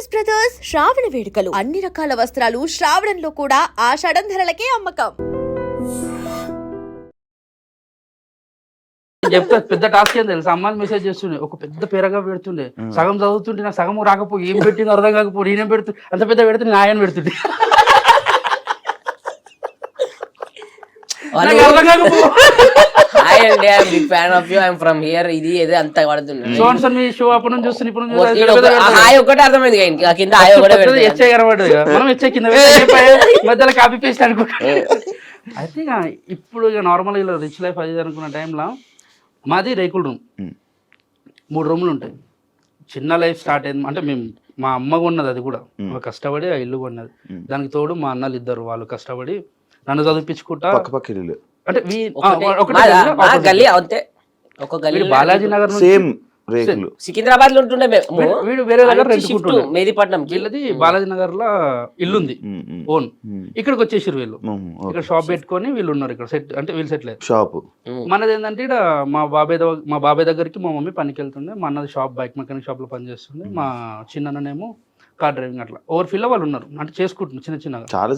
Saris brothers శ్రావణ వేడుకలు అన్ని రకాల వస్త్రాలు శ్రావణంలో కూడా ఆషాఢం ధరలకే అమ్మకం. చెప్తా పెద్ద టాస్క్ ఏం తెలుసు, అమ్మాయిలు మెసేజ్ చేస్తుండే ఒక పెద్ద పేరగా పెడుతుండే, సగం చదువుతుంటే నాకు సగం రాకపో ఏం పెట్టింది అర్థం కాకపో నేనేం పెడుతు అంత పెద్ద పెడుతుండే నాయన పెడుతుండే హాయ్ అండి, I'm big fan of you, I'm from here. ఇది ఏదో అంత పడుతుంది. సోన్సన్ మీ షో అప్పటి నుంచి చూస్తుంది ఇప్పుడు హాయ్ ఒకటే అర్థమైంది కింద హాయ్ ఒకటే హెచ్ఐ కనబడ్డది మనం హెచ్ఐ కింద మధ్యలో కాపీ పేస్ట్ అనుకుంటా. అయితే ఇక ఇప్పుడు ఇక నార్మల్ ఇలా రిచ్ లైఫ్ అది అనుకున్న టైంలో మాది రేకుల రూమ్, 3 రూములు ఉంటాయి. చిన్న లైఫ్ స్టార్ట్ అయింది అంటే మేము మా అమ్మ కొన్నది, అది కూడా కష్టపడి ఆ ఇల్లు కొన్నది. దానికి తోడు మా అన్నలు ఇద్దరు వాళ్ళు కష్టపడి నన్ను చదివించుకుంటా అంటే బాలాజీ నగర్ సికింద్రాబాద్ లో ఉంటుండే వీడు వేరే దగ్గర మెహదీపట్నం వీళ్ళది బాలాజీ నగర్ లో ఇల్లుంది ఓన్. ఇక్కడికి వచ్చేసారు వీళ్ళు, ఇక్కడ షాప్ పెట్టుకొని వీళ్ళు ఉన్నారు ఇక్కడ సెట్ అంటే వీళ్ళు సెటిల్ అయ్యారు షాప్. మనది ఏంటంటే ఇక్కడ మా బాబాయ్ దగ్గరికి మా మమ్మీ పనికి వెళ్తుండే, మా అన్నది షాప్ బైక్ మెకానిక్ షాప్ లో పని చేస్తుండే, మా చిన్ననేమో కార్ డ్రైవింగ్. అట్లా ఓవర్ ఫీల్ వాళ్ళు ఉన్నారు అంటే చేసుకుంటున్నారు చిన్న చిన్నగా, చాలా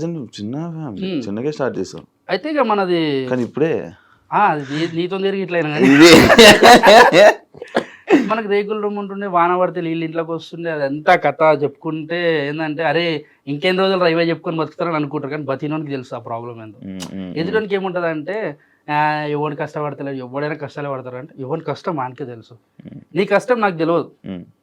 చిన్నగా స్టార్ట్ చేస్తాం. అయితే ఇక మనది ఇప్పుడే నీతో తిరిగి ఇట్లా అయినా కానీ మనకి రేకుల రూమ్ ఉంటుండే, వాన పడితే నీళ్ళు ఇంట్లోకి వస్తుండే, అదంతా కథ చెప్పుకుంటే ఏంటంటే అరే ఇంకెన్ని రోజులు రైవే చెప్పుకొని బతుకుతారని అనుకుంటారు, కానీ బతినోనికి తెలుసు ఆ ప్రాబ్లం ఏందో. ఎదుటికి ఏముంటుంది అంటే ఎవరిని కష్టపడతలేదు, ఎవడైనా కష్టాలే పడతారు అంటే ఎవరి కష్టం మనకే తెలుసు, నీ కష్టం నాకు తెలియదు,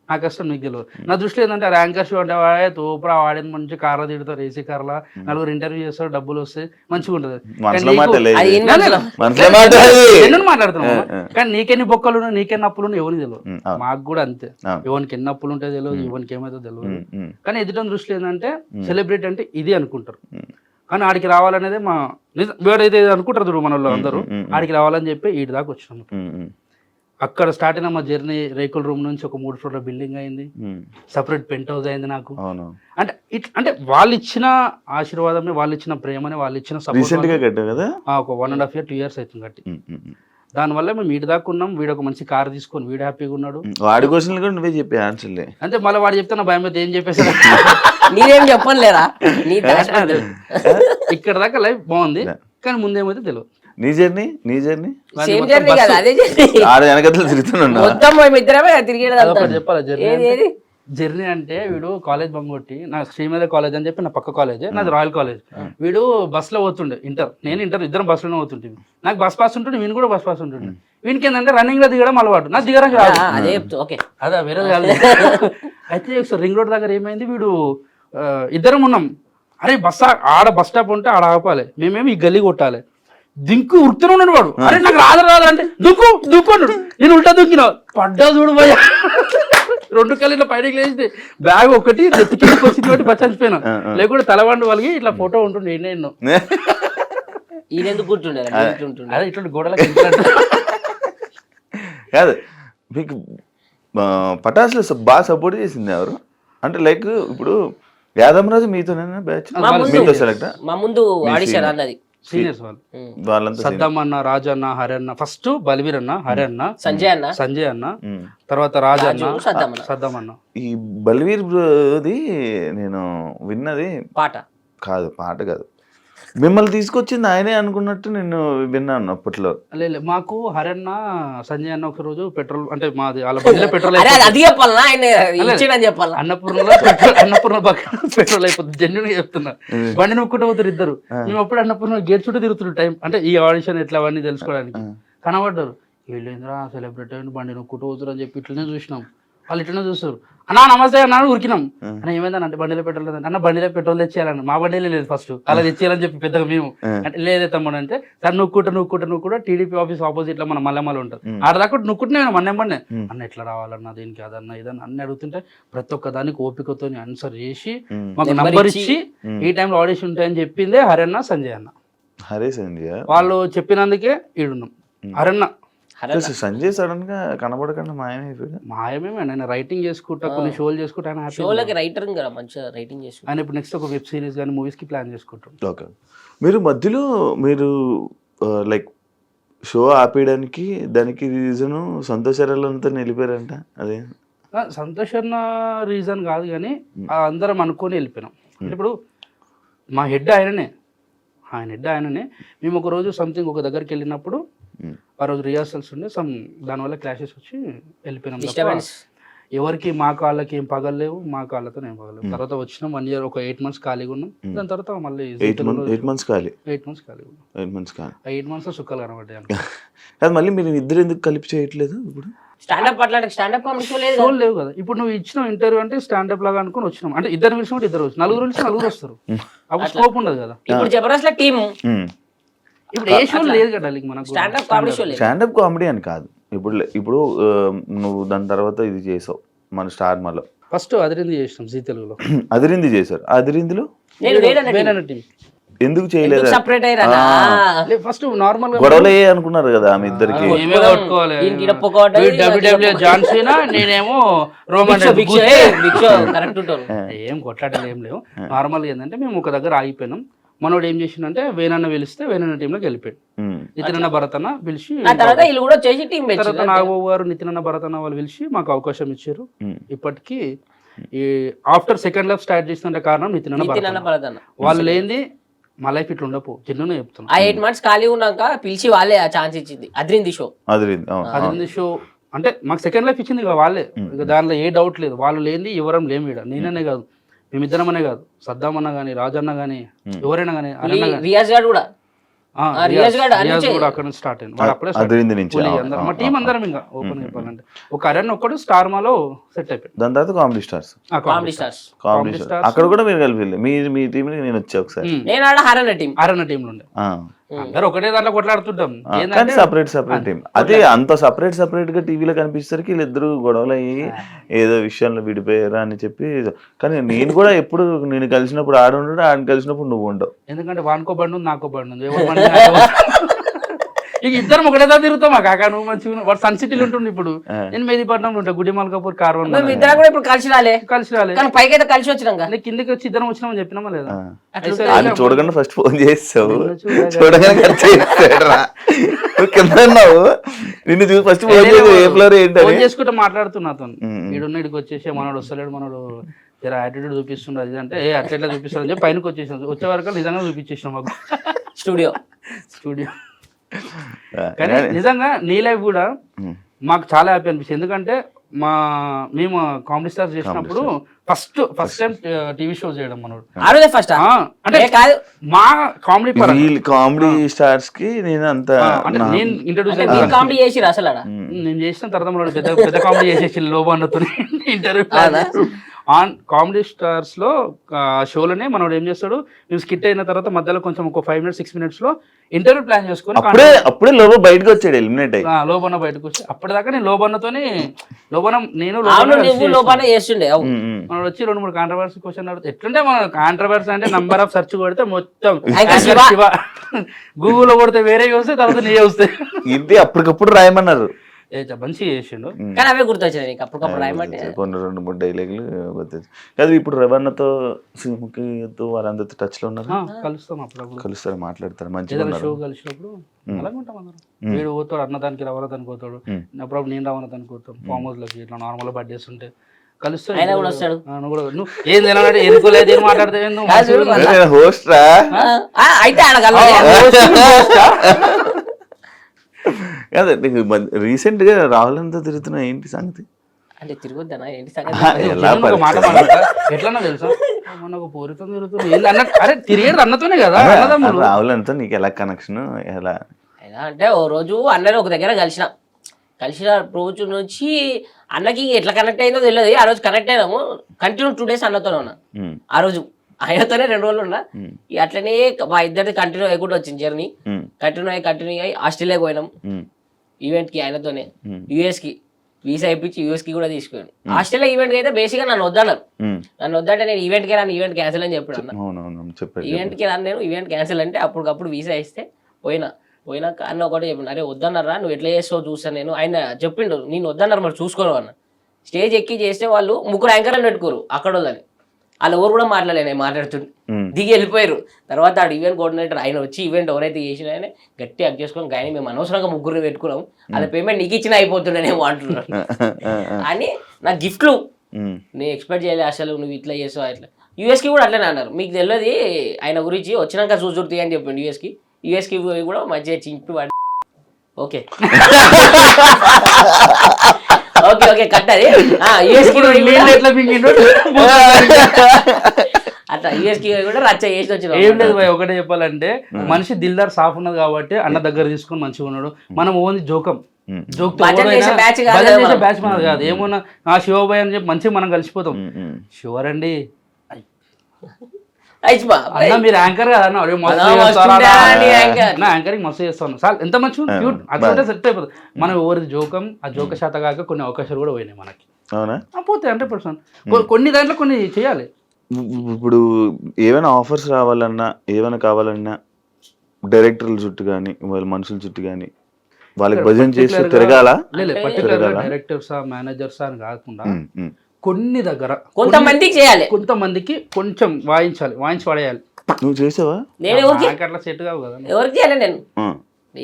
నా కష్టం నీకు తెలియదు. నా దృష్టిలో ఏంటంటే ర్యాంకర్ షో అంటే వాడే తోపురా వాడేది మంచి కార్లో తిడతారు, ఏసీ కార్లా 4 ఇంటర్వ్యూ చేస్తారు, డబ్బులు వస్తాయి, మంచిగా ఉంటుంది. ఎన్నో మాట్లాడుతున్నావు కానీ నీకెన్ని బొక్కలు నీకెన్ని అప్పులు ఎవరికి తెలియదు, మాకు కూడా అంతే. ఎవరికి ఎన్ని అప్పులు ఉంటే తెలియదు, ఎవరికి ఏమైతే తెలియదు. కానీ ఎదుటి దృష్టిలో ఏంటంటే సెలబ్రిటీ అంటే ఇది అనుకుంటారు, కానీ ఆడికి రావాలనేది మా వేడైతే అనుకుంటారు చూడు మన వాళ్ళు అందరూ, ఆడికి రావాలని చెప్పి ఈడి దాకా వచ్చినాము. అక్కడ స్టార్ట్ అయిన మా జర్నీ రేకుల రూమ్ నుంచి ఒక 3 ఫ్లోర్ల బిల్డింగ్ అయింది, సపరేట్ పెంట్ హౌస్ అయింది నాకు. అంటే అంటే వాళ్ళు ఇచ్చిన ఆశీర్వాదమే, వాళ్ళు ఇచ్చిన ప్రేమనే, వాళ్ళు ఇచ్చిన సపోర్ట్. ఒక 1.5 years 2 years అవుతుంది కట్టి. దానివల్ల మేము వీడి దాకా ఉన్నాం. వీడు ఒక మంచి కార్ తీసుకొని వీడు హ్యాపీగా ఉన్నాడు. వాడి క్వశ్చన్ కూడా నువ్వే చెప్పే ఆన్సర్లే అంటే మళ్ళీ వాడు చెప్తే నా భయం అయితే ఏం చెప్పేసాడు నీదేం చెప్పలేరా. ఇక్కడ దాకా లైఫ్ బాగుంది కానీ ముందేమైతే తెలియదు. నీ జర్నీ చెప్పాలి. జర్నీ అంటే వీడు కాలేజ్ బంగొట్టి, నా శ్రీమేధ కాలేజ్ అని చెప్పి నా పక్క కాలేజ్, నాది రాయల్ కాలేజ్. వీడు బస్సులో పోతుండే, నేను ఇంటర్ ఇద్దరం బస్సులోనే పోతుంటే, నాకు బస్ పాస్ ఉంటుండే, వీని కూడా బస్ పాస్ ఉంటుండే. వీనికి ఏంటంటే రన్నింగ్ లో దిగడం అలవాటు, నాకు దిగడం కాదు, అదే వేరే కాదు. అయితే ఒకసారి రింగ్ రోడ్ దగ్గర ఏమైంది, వీడు ఇద్దరం ఉన్నాం, అరే ఆడ బస్ స్టాప్ ఉంటే ఆడ ఆపాలి, మేమేమి ఈ గల్లీ కొట్టాలి. దింకు ఉరుకుతూనే ఉన్నాడు వాడు, అరే నాకు రాదంటే దుక్కున్నాడు, నేను ఉల్టా దుక్కినా పడ్డా చూడు పోయా, 2 కళ్ళు పైకి లేచి బ్యాగ్ ఒకటి నెత్తికి వచ్చింది ఒకటి బచ్చిపోయినా, లేకుంటే తలవండు వాళ్ళకి ఇట్లా ఫోటో ఉంటుండే ఎన్నో. అదే ఇట్లా గోడలకి కాదు మీకు పటాసులు బాగా సపోర్ట్ చేసింది ఎవరు అంటే లైక్ ఇప్పుడు యాదమరాజు మీతోనేనా బ్యాచ్, మీతో సెలెక్ట్ మా ముందు ఆడిషన్ అన్నది సీనియర్స్ వాళ్ళు, సద్దమ్మ అన్న, రాజన్న, హరన్న, ఫస్ట్ బలివీర్ అన్న, హరన్న, సంజయ్ అన్న, తర్వాత రాజన్న, సద్దమ్మన్న. ఈ బలివీర్ బ్రోది నేను విన్నది పాట కాదు, మిమ్మల్ని తీసుకొచ్చింది ఆయనే అనుకున్నట్టు నేను విన్నాను అప్పట్లో. లేదు మాకు హరన్న, సంజయ్ అన్న ఒక రోజు పెట్రోల్ అంటే మాది వాళ్ళ బండిలో పెట్రోల్ అన్నపూర్ణ పక్కన పెట్రోల్ అయిపోతుంది, జెన్యున్ చెప్తున్నా. బండి నొక్కుంటూ పోతారు ఇద్దరు, మేము అప్పుడు అన్నపూర్ణ గేట్ చుట్టూ తిరుగుతున్నారు టైం అంటే ఈ ఆడిషన్ ఎట్లా అవన్నీ తెలుసుకోవడానికి. కనబడ్డారు, వీళ్ళేంద్రా సెలబ్రిటీ అయిన బండి నొక్కుంటూ పోతారు అని చెప్పి ఇట్లనే చూసినాం. వాళ్ళు ఇట్లనే చూస్తారు, అన్నా నమస్తే అన్నా ఉరికినాం. అన్న ఏమైందని అంటే బండిలో పెట్రోల్ లేదంటే, అన్న బండిలో పెట్రోల్ తెచ్చేయాలన్న, మా బండిలో లేదు ఫస్ట్, అలా తెచ్చేయాలని చెప్పి పెద్దగా మేము అంటే లేదే తమ్ముడు అంటే, తను నువ్వు టీడీపీ ఆఫీస్ ఆపోజిట్ లో మన మల్లెమల్ల ఉంటుంది, ఆడదాకా నువ్వుకుంటే నేను మన్నెమ్మనే అన్న ఎట్లా రావాలన్నా దీనికి అదన్నా ఇదన్నా అన్ని అడుగుతుంటే ప్రతి ఒక్క దానికి ఓపికతో ఆన్సర్ చేసి మాకు నంబర్ ఇచ్చి ఈ టైంలో ఆడిషన్ ఉంటాయని చెప్పిందే హరన్న, సంజయ్ అన్న. వాళ్ళు చెప్పినందుకే ఈడున్నాం. హరన్న సంజయ్ సడన్ గా కనబడకుండా మాయమేమే, నేను రైటింగ్ చేసుకుంటా, కొన్ని షోలు చేసుకుంటా, ఆయన ఇప్పుడు నెక్స్ట్ ఒక వెబ్ సిరీస్ కానీ మూవీస్ కి ప్లాన్ చేసుకుంటాం. ఓకే, మీరు మధ్యలో మీరు లైక్ షో ఆపేయడానికి దానికి రీజను సంతోషాలంతా నిలిపారంట, అదే సంతోష్ అన్న రీజన్ కాదు కానీ అందరం అనుకొని వెళ్ళిపోయినాం. ఇప్పుడు మా హెడ్ ఆయననే, మేము ఒక రోజు సంథింగ్ ఒక దగ్గరికి వెళ్ళినప్పుడు ఆ రోజు రిహార్సల్స్ ఉండే దానివల్ల క్లాషెస్ వచ్చి వెళ్ళిపోయినాం తప్ప ఎవరికి మా కాళ్ళకి ఏం పగలేవు, మా కాళ్ళతో ఏం పగలేవు. తర్వాత వచ్చినాం 1 year ఒక 8 months ఖాళీగా ఉన్నాం. దాని తర్వాత మళ్ళీ 8 months ఖాళీ 8 months ఖాళీగా ఉన్నాం. 8 months సుక్కలు కనబడ్డాయి. అది మళ్ళీ మీరు ఇద్దరు ఎందుకు కలిపి చేయట్లేదు ఇప్పుడు? స్టాండప్ అట్లా స్టాండప్ కామెడీ షో లేదు, షోలు లేవు కదా. ఇప్పుడు నువ్వు ఇచ్చిన ఇంటర్వ్యూ అంటే స్టాండప్ లాగా అనుకుని వచ్చినాం. అంటే ఇద్దరు పిలిచినప్పుడు ఇద్దరు వచ్చి, నలుగురు పిలిచి నలుగురు వస్తారు. అప్పుడు స్కోప్ ఉండదు కదా. ఇప్పుడు జబర్దస్త్ టీమ్ ఇప్పుడు ఏ షో లేదు కదా మనకు. స్టాండప్ కామెడీ షో లేదు. స్టాండప్ కామెడీ అని కాదు. ఇప్పుడు నువ్వు దాని తర్వాత ఇది చేసావు మన స్టార్ మాలో. ఫస్ట్ అదిరింది చేసినాం జీ తెలుగులో. అదిరింది చేశారు. అదిరిందిలో నేను వేరే టీం ఎందుకు చేయలేదు? సెపరేట్ అయ్యారా? ఫస్ట్ నార్మల్ గా గొడవలు అనుకున్నారు కదా మీ ఇద్దరికి. జాన్ సీనా, నేనేమో రోమన్ కరెక్ట్ ఉంటారు. ఏం కొట్లాటలు ఏం లేవు. నార్మల్ ఏంటంటే మేము ఒక దగ్గర ఆగిపోయినాం. మనోడు ఏం చేసిండంటే వేనన్న పిలిస్తే వేనన్న టీంలోకి వెళ్ళిపోయాడు. నితిన్ భరతన్న పిలిచి తర్వాత నాగబాబు గారు నితిన్ భరతన్న వాళ్ళు పిలిచి మాకు అవకాశం ఇచ్చారు. ఇప్పటికీ ఈ ఆఫ్టర్ సెకండ్ లైఫ్ స్టార్ట్ చేసిన కారణం నితిన్ భరతన్న. వాళ్ళు లేనిది మా లైఫ్ ఇట్లా ఉండపో చిన్న చెప్తున్నా. 8 months ఖాళీ ఉన్నాక పిలిచి వాళ్ళే ఆ ఛాన్స్ ఇచ్చింది. అదిరింది షో అంటే మాకు సెకండ్ లైఫ్ ఇచ్చింది వాళ్ళే. ఇక దానిలో ఏ డౌట్ లేదు. వాళ్ళు లేనిది ఎవరం లేము. ఇక్కడ నేననే కాదు, మేమిద్దరం అనే కాదు, సద్దాం అన్న గానీ, రాజన్న గానీ, ఎవరైనా గానీ, రియాజ్ గారు కూడా అక్కడ నుంచి స్టార్ట్ అయింది. మా టీం అందరం ఇంకా ఓపెన్ చెప్పాలంటే ఒక అరణ్ ఒక్కడు స్టార్ మాలో సెట్ అయిపోయింది. దాని తర్వాత కామెడీ స్టార్స్ అక్కడ కూడా మీరు కలిపి మీ టీం నేను వచ్చా ఒకసారి. అరణ్ టీంలో ఉండే అందరు ఒకటే దాంట్లో కొట్లాడుతుంటాం. Separate team. అదే అంత సపరేట్ గా టీవీలో కనిపిస్తేసరికి వీళ్ళిద్దరు గొడవలు అయ్యి ఏదో విషయాల్లో విడిపోయారా అని చెప్పి. కానీ నేను కూడా ఎప్పుడు నేను కలిసినప్పుడు ఆడుంటాడు, ఆడిని కలిసినప్పుడు నువ్వు ఉండవు. ఎందుకంటే వానికో బండి ఉంది, నాకో బండి ఉంది. ఇక ఇద్దరం ఒకటే దా తిరుగుతాం. మా కాకా నువ్వు మంచిగా వాడు సన్ సిటీలో ఉంటుంది. ఇప్పుడు నేను మెహదీపట్నంలో ఉంటా, గుడి మల్కాపూర్ కార్వన్. ఇప్పుడు కలిసి రాలే పైకి అయితే కలిసి వచ్చినాక కిందకి వచ్చి ఇద్దరం వచ్చినామని చెప్పినామా లేదా? చూడగానే ఫస్ట్ ఫోన్ చేస్తావు, చూడగానే నిన్ను చూసి ఫస్ట్ ఫోన్ చేసుకుంటే మాట్లాడుతున్నా. ఈడున్న ఇడికి వచ్చేసి మనోడు వస్తలేడు, మనోడు జర యాటిట్యూడ్ చూపిస్తుండే అది అంటే అట్లా చూపిస్తాడు అని చెప్పి పైనకి వచ్చేసాం. వచ్చే వరకు నిజంగా చూపించేసాం మాకు స్టూడియో. కానీ నిజంగా నీ లైఫ్ కూడా మాకు చాలా హ్యాపీ అనిపిస్తుంది. ఎందుకంటే మేము కామెడీ స్టార్స్ చేసినప్పుడు ఫస్ట్ టైం టీవీ షో చేయడం మనోడు. అంటే మా కామెడీ స్టార్స్ కి నేను ఇంట్రడ్యూస్ నేను చేసిన తర్వాత మనోడు పెద్ద కామెడీ చేసేసి లోబాన్నతో ఇంటర్వ్యూ ఆన్ కామెడీ స్టార్స్ లో షోలోనే మనోడు ఏం చేస్తాడు, మేము స్కిట్ అయిన తర్వాత మధ్యలో కొంచెం ఒక 5 minutes 6 minutes లో ఇంటర్వ్యూ ప్లాన్ చేసుకుని అప్పుడే లోబో బయటకు వచ్చాడు, ఎలిమినేట్ అయ్యి. లోబన్న బయటకు వచ్చి అప్పటిదాకా నేను లోబన్నతోని నేను మనోడు వచ్చి 2-3 కాంట్రవర్సీ క్వశ్చన్ అడుగుతా. ఎట్లుంటే మన కాంట్రవర్సీ అంటే నంబర్ ఆఫ్ సెర్చ్ కొడితే మొత్తం గూగుల్లో కొడితే వేరే వస్తాయి, తర్వాత నీ వస్తాయి. ఇది అప్పటికప్పుడు రాయమన్నారు, మంచిగా చేసిండు. కానీ అవే గుర్తొచ్చాయి అప్పటికప్పుడు రాయమంటే 2-3 డైలాగులు గుర్తొచ్చాయి. కాదు ఇప్పుడు రవణతో సింహతో వాళ్ళందరితో టచ్ లో ఉన్నారు, కలుస్తాం అప్పుడప్పుడు, కలుస్తారు, మాట్లాడతారు, మంచిగా షో కలిసినప్పుడు అలాగే ఉంటాం అందరం. వీడు పోతాడు అన్నదానికి రవణదానికి పోతాడు, అప్పుడప్పుడు నేను రవణదానికి పోతాం. ఫామ్ హౌస్ లకి ఇట్లా నార్మల్ బర్త్డేస్ ఉంటే కలుస్తాడు. నువ్వు ఏం తినాలంటే ఎనుకోలేదు, ఏం మాట్లాడితే హోస్ట్ రా అయితే అదే నీకు రీసెంట్ గా రాహులంతా తిరుగుతున్నా ఏంటి సంగతి? అంటే తిరుగుద్దానా ఏంటి సంగతి? ఎట్లన్నా తెలుసా మొన్న ఒక పూరితం తిరుగుతుంది. అరే తిరిగేది అన్నతోనే కదా. రాహులంతా నీకు ఎలా కనెక్షన్? ఎలా అంటే ఓ రోజు అన్నని ఒక దగ్గర కలిసిన రోజు నుంచి అన్నకి ఎట్లా కనెక్ట్ అయిందో తెలియదు. ఆ రోజు కనెక్ట్ అయినాము, కంటిన్యూ 2 days అన్నతోనే ఉన్నా. ఆ రోజు ఆయనతోనే 2 రోజులు ఉన్నా. అట్లనే మా ఇద్దరిది కంటిన్యూ అయ్యకుండా వచ్చింది జర్నీ. కంటిన్యూ అయ్యి ఆస్ట్రేలియాకి పోయినాం ఈవెంట్ కి ఆయనతోనే. యుఎస్ కి వీసా ఇప్పించి యుఎస్ కి కూడా తీసుకున్నాను. ఆస్ట్రేలియా ఈవెంట్ కి అయితే బేసిక్ గా నన్ను వద్దన్నారు. నన్ను వద్దంటే నేను ఈవెంట్ కి రాను, ఈవెంట్ క్యాన్సిల్ అని చెప్పాడు అన్న. ఈవెంట్ కి రాను నేను, ఈవెంట్ క్యాన్సిల్ అంటే అప్పటికప్పుడు వీసా ఇస్తే పోయినాక అన్న ఒకటి చెప్పిన, అరే వద్దన్నారా నువ్వు ఎట్లా చేస్తావు చూస్తాను నేను. ఆయన చెప్పిండు నేను వద్దన్నారు మరి చూసుకోరు అన్న. స్టేజ్ ఎక్కి చేస్తే వాళ్ళు 3 యాంకర్లను పెట్టుకోరు అక్కడ వాళ్ళని. వాళ్ళు ఎవరు కూడా మాట్లాడలే నేను మాట్లాడుతుండే దిగి వెళ్ళిపోయారు. తర్వాత ఆడు ఈవెంట్ కోఆర్డినేటర్ ఆయన వచ్చి ఈవెంట్ ఎవరైతే చేసిన ఆయన గట్టి హక్ చేసుకొని కానీ మేము అనవసరంగా ముగ్గురిని పెట్టుకున్నాం, వాళ్ళ పేమెంట్ నీకు ఇచ్చినా అయిపోతుండేమో అంటున్నాను అని నాకు గిఫ్ట్లు నేను ఎక్స్పెక్ట్ చేయలే అసలు నువ్వు ఇట్లా చేసావు అట్లా. యూఎస్కి కూడా అట్లనే అన్నారు, మీకు తెలియదు ఆయన గురించి వచ్చినాక చూసుర్తి అని చెప్పిండు. యూఎస్కి కూడా మంచిగా చింపి వాడి ఓకే ఓకే ఓకే కట్టది యూఎస్కి అట్లా యూఎస్కి కూడా రచ్చ చేసి వచ్చిన. ఏం లేదు భయ్, ఒకటే చెప్పాలంటే మనిషి దిల్దార్ సాఫ్ ఉన్నది కాబట్టి అన్న దగ్గర తీసుకొని మంచిగా ఉన్నాడు. మనం ఓన్లీ జోకం జోక్ బ్యాచ్ బ్యాచ్ మనది కాదు. ఏమన్నా ఆ శివబాయ్ అని చెప్పి మంచిగా మనం కలిసిపోతాం. షువర్ అండి అన్న మీరు యాంకర్ కదా అన్న, యాంకరింగ్ మస్తు చేస్తాను సార్, ఎంత మంచిగా క్యూట్ అట్లా సెట్ అయిపోతుంది. మనం ఎవరిది జోకం ఆ జోక శాత కాక కొన్ని అవకాశాలు కూడా పోయినాయి మనకి. అవునా? పోతే 100% కొన్ని దాంట్లో కొన్ని చేయాలి. ఇప్పుడు ఏమైనా ఆఫర్స్ రావాలన్నా ఏమైనా కావాలన్నా డైరెక్టర్ల చుట్టూ కానీ వాళ్ళ మనుషుల చుట్టూ కానీ వాళ్ళకి భజన చేస్తూ తిరగాల? పర్టికులర్ డైరెక్టర్సా మేనేజర్సా అని కాకుండా కొన్ని దగ్గర కొంతమందికి చేయాలి, కొంతమందికి కొంచెం వాయించి పడేయాలి. నువ్వు చేసావా? నేను అట్లా సెట్ కావు కదా. ఎవరికి చేయాలి నేను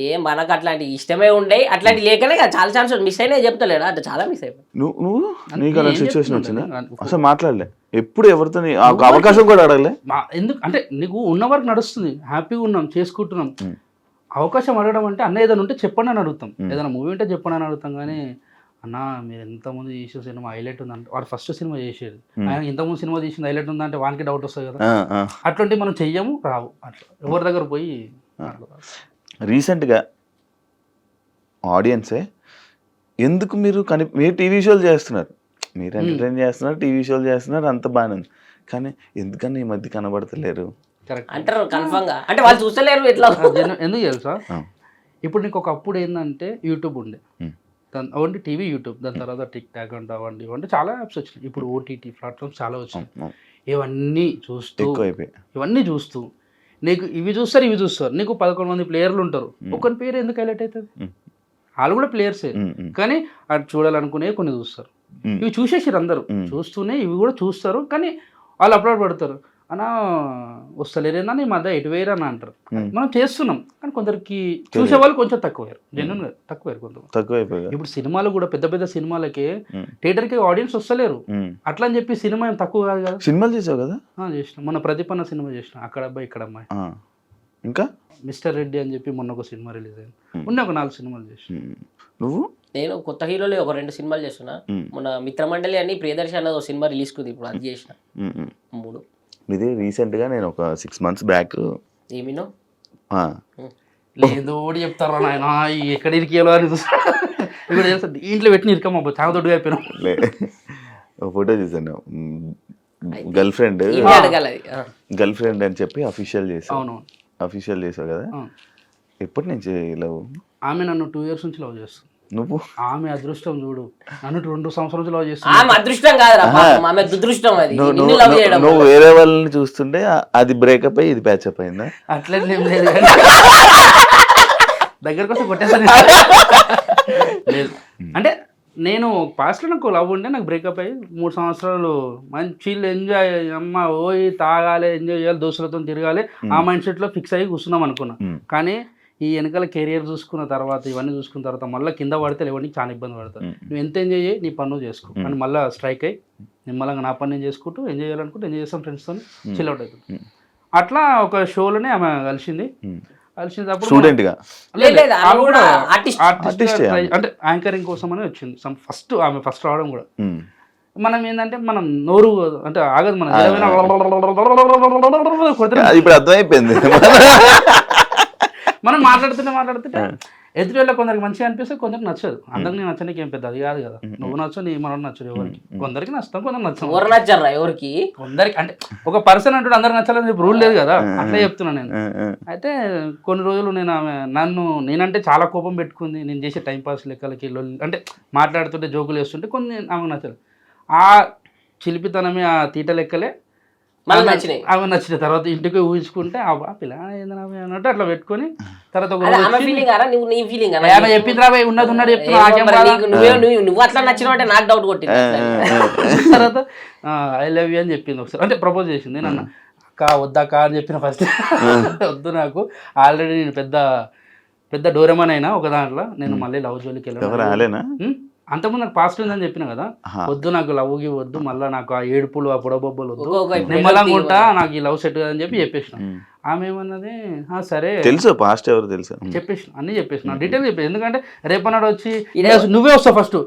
ఏం మనకు అట్లాంటి ఇష్టమే ఉండే అట్లాంటి లేకనే కదా చాలా ఛాన్స్ మిస్ అయినా చెప్తలేడు అంటే చాలా మిస్ అయిపోయి. నువ్వు నీకు అలా సిచ్యువేషన్ వచ్చిందా? అసలు మాట్లాడలే ఎప్పుడు ఎవరితో అవకాశం కూడా అడగలే? ఎందుకు అంటే నీకు ఉన్న వరకు నడుస్తుంది, హ్యాపీగా ఉన్నాం చేసుకుంటున్నాం. అవకాశం అడగడం అంటే అన్న ఏదైనా ఉంటే చెప్పండి అని అడుగుతాం, ఏదైనా మూవీ ఉంటే చెప్పండి అని అడుగుతాం. కానీ అన్న మీరు ఎంతమంది చేసే సినిమా హైలైట్ ఉందంటే వాడు ఫస్ట్ సినిమా చేసేది, ఆయన ఇంతకుముందు సినిమా తీసింది హైలైట్ ఉందంటే వానికి డౌట్ వస్తుంది కదా. అట్లాంటివి మనం చెయ్యము రావు, అట్లా ఎవరి దగ్గర పోయి. రీసెంట్గా ఆడియన్సే ఎందుకు మీరు టీవీ షోలు చేస్తున్నారు, మీరు ఎంటర్టైన్ చేస్తున్నారు, టీవీ షోలు చేస్తున్నారు, అంత బాగానే ఉంది, కానీ ఎందుకన్నా ఈ మధ్య కనబడతలేరు అంటారు కన్ఫర్మ్ గా. అంటే వాళ్ళు చూస్తలేరు ఎట్లా ఎందుకు తెలుసా? ఇప్పుడు నీకు ఒకప్పుడు ఏంటంటే యూట్యూబ్ ఉండే, ఓన్లీ టీవీ యూట్యూబ్, దాని తర్వాత టిక్ టాక్ అంటే అవండి అంటే చాలా యాప్స్ వచ్చినాయి. ఇప్పుడు ఓటీటీ ప్లాట్ఫామ్స్ చాలా వచ్చినాయి. ఇవన్నీ చూస్తూ నీకు ఇవి చూస్తారు. నీకు 11 మంది ప్లేయర్లు ఉంటారు, ఒకరి పేరు ఎందుకు హైలైట్ అవుతుంది? వాళ్ళు కూడా ప్లేయర్సే, కానీ అది చూడాలనుకునే కొన్ని చూస్తారు. ఇవి చూసేసారు అందరూ, చూస్తూనే ఇవి కూడా చూస్తారు, కానీ వాళ్ళు అప్లోడ్ పడతారు. అన్నా వస్తలేరేనా ఈ మధ్య ఎటు వేయరా అని అంటారు. మనం చేస్తున్నాం కానీ కొందరికి చూసే వాళ్ళు కొంచెం తక్కువయ్యారు, జెన్యున్ గా తక్కువయ్యారు కొంత. ఇప్పుడు సినిమాలు కూడా పెద్ద పెద్ద సినిమాలకి థియేటర్ కి ఆడియన్స్ వస్తలేరు, అట్లా అని చెప్పి సినిమా ఏం తక్కువ కాదు కదా. సినిమాలు చేసావు కదా? చేసిన మొన్న ప్రదీపన్న సినిమా చేసిన, అక్కడ అబ్బాయి ఇక్కడ అమ్మాయి, ఇంకా మిస్టర్ రెడ్డి అని చెప్పి మొన్న ఒక సినిమా రిలీజ్ అయింది. ఉన్న ఒక 4 సినిమాలు చేసిన. నువ్వు? నేను కొత్త హీరోలు ఒక 2 సినిమాలు చేస్తున్నా. మొన్న మిత్రమండలి అని ప్రియదర్శి అన్నది ఒక సినిమా రిలీజ్ కుంది, ఇప్పుడు అది చేసిన 3. ఇది రీసెంట్గా నేను ఒక 6 months బ్యాక్ ఏమినో లేదు చెప్తారా నాయన ఎక్కడ ఇరికేలో అని ఇక్కడ తెలుసా ఇంట్లో పెట్టిన ఇరికమ్మ చాలా దొడ్డుగా అయిపోయినాం. ఫోటో చూసాను, గర్ల్ ఫ్రెండ్ అని చెప్పి అఫీషియల్ చేసావు కదా. ఎప్పటి నుంచి లవ్? ఆమె నన్ను 2 years నుంచి లవ్ చేస్తాను. నువ్వు? ఆమె అదృష్టం చూడు, నన్ను 2 సంవత్సరాల నుంచి లవ్ చేస్తాను. అదృష్టం కాదురా, ఆమె దురదృష్టం. అది నువ్వు వేరే వాళ్ళని చూస్తుంటే అది బ్రేకప్ అయ్యి ఇది ప్యాచప్ అయిందా? అట్లేం లేదు, దగ్గరకు వస్తే కొట్టేసాను. లేదు అంటే నేను పాస్ట్లో నాకు లవ్ ఉంటే నాకు బ్రేకప్ అయ్యి 3 సంవత్సరాలు మంచి ఎంజాయ్, అమ్మ పోయి తాగాలి, ఎంజాయ్ చేయాలి, దోస్తులతో తిరగాలి, ఆ మైండ్ సెట్లో ఫిక్స్ అయ్యి కూర్చుందాం అనుకున్నా. కానీ ఈ వెనకాల కెరియర్ చూసుకున్న తర్వాత ఇవన్నీ చూసుకున్న తర్వాత మళ్ళీ కింద పడితే లేవడానికి చాలా ఇబ్బంది పడతాను. నువ్వు ఎంత ఎంజాయ్ చేయి, నీ పన్ను చేసుకో అని మళ్ళీ స్ట్రైక్ అయ్యి నిమ్మలంగా నా పని నేను చేసుకుంటూ ఎంజాయ్ చేయాలనుకుంటూ ఎంజాయ్ చేస్తాం, ఫ్రెండ్స్తో చిల్ అవుట్ అవుతుంది. అట్లా ఒక షోలోనే ఆమె కలిసింది. అంటే యాంకరింగ్ కోసం అని వచ్చింది ఫస్ట్. ఆమె ఫస్ట్ రావడం కూడా మనం ఏంటంటే మనం నోరు అంటే ఆగదు, మనం ఇప్పుడు అర్థమైపోయింది. మనం మాట్లాడుతుంటే ఎదురు వెళ్ళ కొందరికి మంచిగా అనిపిస్తే కొందరికి నచ్చదు. అందరికి నచ్చడానికి ఏం పెద్ద అది కాదు కదా. నువ్వు నచ్చు, నీ మనం నచ్చదు ఎవరికి. కొందరికి నచ్చుతాం, కొందరికి నచ్చం. ఎవరికి కొందరికి అంటే ఒక పర్సన్ అంటూ అందరికి నచ్చాలని చెప్పి రూల్ లేదు కదా, అట్లా చెప్తున్నా నేను. అయితే కొన్ని రోజులు నేనంటే చాలా కోపం పెట్టుకుంది. నేను చేసే టైంపాస్ లెక్కలకి అంటే మాట్లాడుతుంటే జోకులు వేస్తుంటే కొన్ని ఆమెకు నచ్చదు. ఆ చిలిపితనమే, ఆ తీట లెక్కలే మళ్ళీ నచ్చినాయి. ఆమె నచ్చిన తర్వాత ఇంటికి ఊహించుకుంటే ఆ పిల్ల ఏందన్నా అన్నట్టు అట్లా పెట్టుకొని తర్వాత ఒక అదే రోజు ఆమె వచ్చి, ఫీలింగ్ అరా నువ్వు నీ ఫీలింగ్ అరా ఆమె చెప్పింది రాబోయే ఉన్నది ఉన్నాడు చెప్తున్నా నాకేం రాదా? నువ్వు అట్లా నచ్చినావు అంటే నాకు డౌట్ కొట్టింది. తర్వాత ఐ లవ్ యూ అని చెప్పింది ఒకసారి, అంటే ప్రపోజ్ చేసింది. నేను అన్న అక్క వద్దక్క అని చెప్పిన ఫస్ట్ వద్దు నాకు ఆల్రెడీ నేను పెద్ద డోరెమాన్ అయినా ఒక దాంట్లో నేను మళ్ళీ లవ్ జోలికి వెళ్ళాను. అంతకుముందు నాకు పాస్ట్ ఉందని చెప్పిన కదా, వద్దు నాకు లవ్కి వద్దు, మళ్ళీ నాకు ఆ ఏడుపులు ఆ పొడబొబ్బలు వద్దు, నిమ్మలంగా ఉంటా, నాకు ఈ లవ్ సెట్ అని చెప్పి చెప్పేసిన. ఆమె ఏమన్నది సరే తెలుసు పాస్ట్ ఎవరు తెలుసు చెప్పేసిన, అన్ని చెప్పేసిన, డీటెయిల్ చెప్పేసి. ఎందుకంటే రేపన్నాడు వచ్చి నువ్వే వస్తావు ఫస్ట్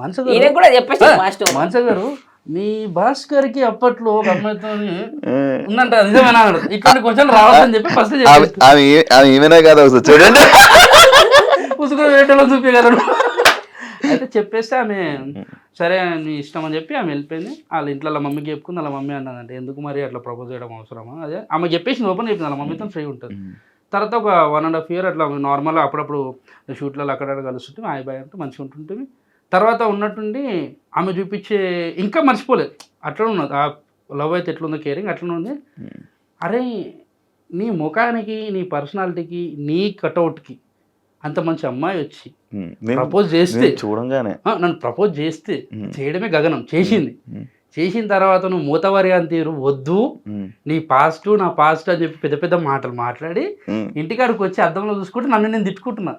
మనస గారు మీ భాస్కర్ కి అప్పట్లో ఒక అమ్మాయితో ఉందంట నిజమేనా ఇట్లాంటి క్వశ్చన్ రావాలని చెప్పి ఫస్ట్ ఏమైనా కదా చూడండి పుస్తకం వేటలో చూపించగలరు. అయితే చెప్పేస్తే ఆమె సరే నీ ఇష్టం అని చెప్పి ఆమె వెళ్ళిపోయింది. వాళ్ళ ఇంట్లో వాళ్ళ మమ్మీకి చెప్పుకుంది. వాళ్ళ మమ్మీ అన్నదంటే ఎందుకు మరి అట్లా ప్రపోజ్ చేయడం అవసరమా, అదే ఆమె చెప్పేసి ఓపెన్ చెప్పింది వాళ్ళ మమ్మీతో ఫ్రీ ఉంటుంది. తర్వాత ఒక 1.5 year అట్లా నార్మల్గా అప్పుడప్పుడు షూట్లలో అక్కడ కలుస్తుంటే హాయ్ బాయ్ అంటే మంచిగా ఉంటుంటుంది. తర్వాత ఉన్నట్టుండి ఆమె చూపించే ఇంకా మర్చిపోలేదు, అట్లా ఉన్నది ఆ లవ్ అయితే ఎట్లుందో కేరింగ్ అట్లనే ఉంది. అరే నీ ముఖానికి నీ పర్సనాలిటీకి నీ కటౌట్కి అంత మంచి అమ్మాయి వచ్చి ప్రపోజ్ చేస్తే చూడంగానే నన్ను ప్రపోజ్ చేస్తే చేయడమే గగనం చేసిన తర్వాత నువ్వు మూతవారి అని తీరు వద్దు, నీ పాస్ట్ నా పాస్ట్ అని చెప్పి పెద్ద పెద్ద మాటలు మాట్లాడి ఇంటికాడికి వచ్చి అద్దంలో చూసుకుంటే నన్ను నేను తిట్టుకుంటున్నా,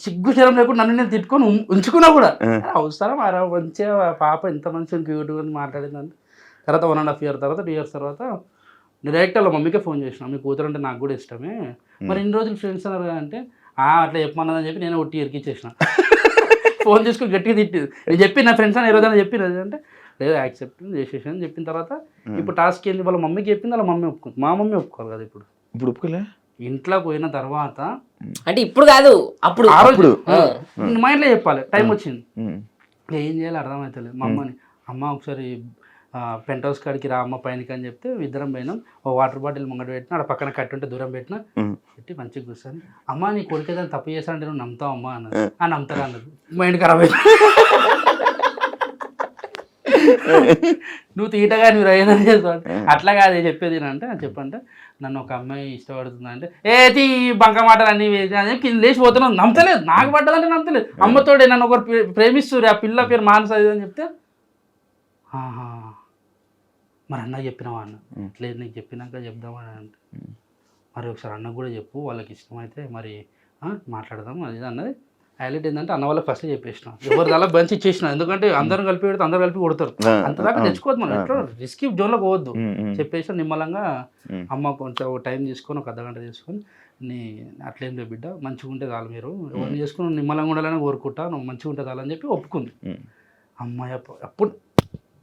సిగ్గు శరం లేకుండా నన్ను నేను తిట్టుకొని ఉంచుకున్నా కూడా అవసరం అలా మంచిగా పాప ఎంత మంచిగా క్యూట్గా మాట్లాడిందని. తర్వాత 1.5 year తర్వాత 2 years తర్వాత డైరెక్ట్ వాళ్ళ మమ్మీకే ఫోన్ చేసిన, మీ కూతురు అంటే నాకు కూడా ఇష్టమే, మరి ఇన్ని రోజులు ఫ్రెండ్స్ అన్నారు కదా అంటే అట్లా చెప్పమన్నదని చెప్పి నేను ఒట్టి ఎరికిచ్చేసిన. ఫోన్ తీసుకొని గట్టిగా తిట్టింది. నేను చెప్పి నా ఫ్రెండ్స్ అని ఏ రోజైనా చెప్పిన అంటే లేదు యాక్సెప్ట్ చేసేసాను అని చెప్పిన తర్వాత ఇప్పుడు టాస్క్ ఏంది వాళ్ళ మమ్మీకి చెప్పింది, వాళ్ళ మమ్మీ ఒప్పుకుంది. మా మమ్మీ ఒప్పుకోవాలి కదా ఇప్పుడు ఒప్పుకోలే. ఇంట్లో పోయిన తర్వాత అంటే ఇప్పుడు కాదు అప్పుడు ఆ రోజు మైండ్లో చెప్పాలి, టైం వచ్చింది ఏం చేయాలి అర్థమవుతలేదు. మా అమ్మని అమ్మ ఒకసారి పెంట్ హౌస్ కాడికి రా అమ్మ పైనకి అని చెప్తే ఇద్దరం పోయినాం. ఓ వాటర్ బాటిల్ ముంగట పెట్టినా, అక్కడ పక్కన కట్టుంటే దూరం పెట్టినా, పెట్టి మంచిగా కూర్చొని అమ్మ నీ కొడుకు ఏదైనా తప్పు చేస్తానంటే నువ్వు నమ్ముతావు అమ్మ అన్నది. నమ్ముతారా అన్నది. మైండ్ ఖరాబ్ అయింది. నువ్వు తీటగా నువ్వు రైదని చేస్తావు అట్లా కాదే చెప్పేది అంటే చెప్పంటే నన్ను ఒక అమ్మాయి ఇష్టపడుతుంది అంటే తీ బంక మాటలు అన్నీ వేసి కింద లేచిపోతున్నావు, నమ్మతలేదు, నాకు పడ్డదంటే నమ్మతలేదు. అమ్మతోడే నన్ను ఒకరు ప్రేమిస్తారు, ఆ పిల్ల పేరు మానస అని చెప్తే మరి అన్నకి చెప్పినావా అన్న, లేదు నీకు చెప్పినాక చెప్దామని అంటే మరి ఒకసారి అన్నకు కూడా చెప్పు, వాళ్ళకి ఇష్టమైతే మరి మాట్లాడదాం అది అన్నది. హైలైట్ ఏంటంటే అన్న వాళ్ళకి ఫస్ట్ చెప్పేసిన, ఎవరి అలా బంచి ఇచ్చేసిన, ఎందుకంటే అందరం కలిపి పెడితే అందరు కలిపి కొడతారు, అంతదాకా తెచ్చుకోవద్దు మనం, ఎట్లా రిస్కీ జోన్లోకి పోవద్దు. చెప్పేసి నిమ్మలంగా అమ్మ కొంచెం టైం తీసుకొని ఒక అర్ధగంట తీసుకొని నీ అట్లేం లేదు బిడ్డ మంచిగా ఉంటే చాలు, మీరు ఎవరిని చేసుకుని నిమ్మలంగా ఉండాలని కోరుకుంటా, నువ్వు మంచిగా ఉంటే చాలని చెప్పి ఒప్పుకుంది. అమ్మాయి అప్పుడు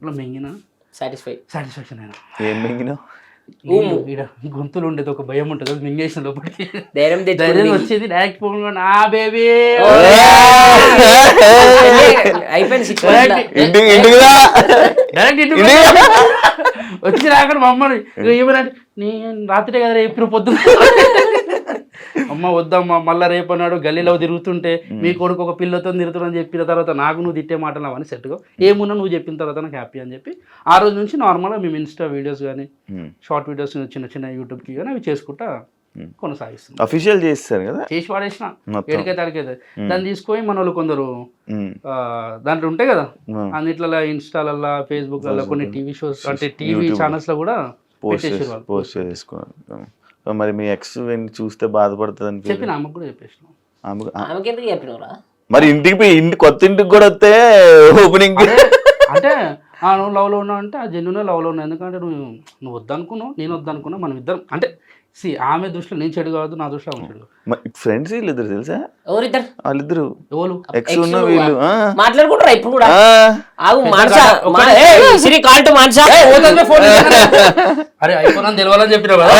ఇట్లా మింగిన సాటిస్ఫాక్షన్ అయినా. ఏం మింగినా గొంతులు ఉండేది ఒక భయం ఉంటుంది, అది మింగేసిన లోపలికి ధైర్యం వచ్చేది డైరెక్ట్ ఫోన్ ఆ బేబీ డైరెక్ట్ వచ్చి రాకుండా మా అమ్మని ఏమనంటే నేను రాత్రి కదా రేపు పొద్దున్న అమ్మ వద్దమ్మా మళ్ళీ రేపు అన్నాడు గల్లీలో తిరుగుతుంటే మీ కొడుకు ఒక పిల్లతో తిరుగుతుందని చెప్పిన తర్వాత నాకు నువ్వు తిట్టే మాటలు అవన్నీ సెట్గా ఏమున్నా నువ్వు చెప్పిన తర్వాత నాకు హ్యాపీ అని చెప్పి ఆ రోజు నుంచి నార్మల్గా మేము ఇన్స్టా వీడియోస్ కానీ షార్ట్ వీడియోస్ చిన్న చిన్న యూట్యూబ్కి కానీ అవి చేసుకుంటా కొనసాగిస్తున్నాం. అఫీషియల్ చేస్తారు కదా, చేసి వాడేసిన ఏడికైతే అడిగైతే దాన్ని తీసుకొని మన వాళ్ళు కొందరు దాంట్లో ఉంటాయి కదా అన్నిట్లలో ఇన్స్టాలల్లో ఫేస్బుక్లలో కొన్ని టీవీ షోస్ అంటే టీవీ ఛానల్స్ లో కూడా పోస్ట్ చేసుకున్నారు. మరి మీ ఎక్స్ చూస్తే బాధపడుతుంది అని చెప్పిన ఆమెకు కూడా చెప్పేసిన. మరి ఇంటికి కొత్త ఇంటికి కూడా వస్తే ఓపెనింగ్ అంటే నువ్వు లవ్లో ఉన్నావు అంటే ఆ జెన్యున్ లవ్లో ఉన్నావు, ఎందుకంటే నువ్వు వద్దనుకున్నావు నేను వద్దనుకున్నా, మనం ఇద్దరం అంటే ఆమె దృష్టిలో నేను చెడు కావద్దు, నా దృష్టిలో ఆమె చెడు. ఫ్రెండ్స్ వీళ్ళిద్దరు తెలుసా, వాళ్ళిద్దరు ఎవరు ఎక్స్ ఉన్న వీళ్ళు మాట్లాడుకుంటారా ఇప్పుడు కూడా. అరే అయిపోయినా తెలవాలని చెప్పినావు కదా.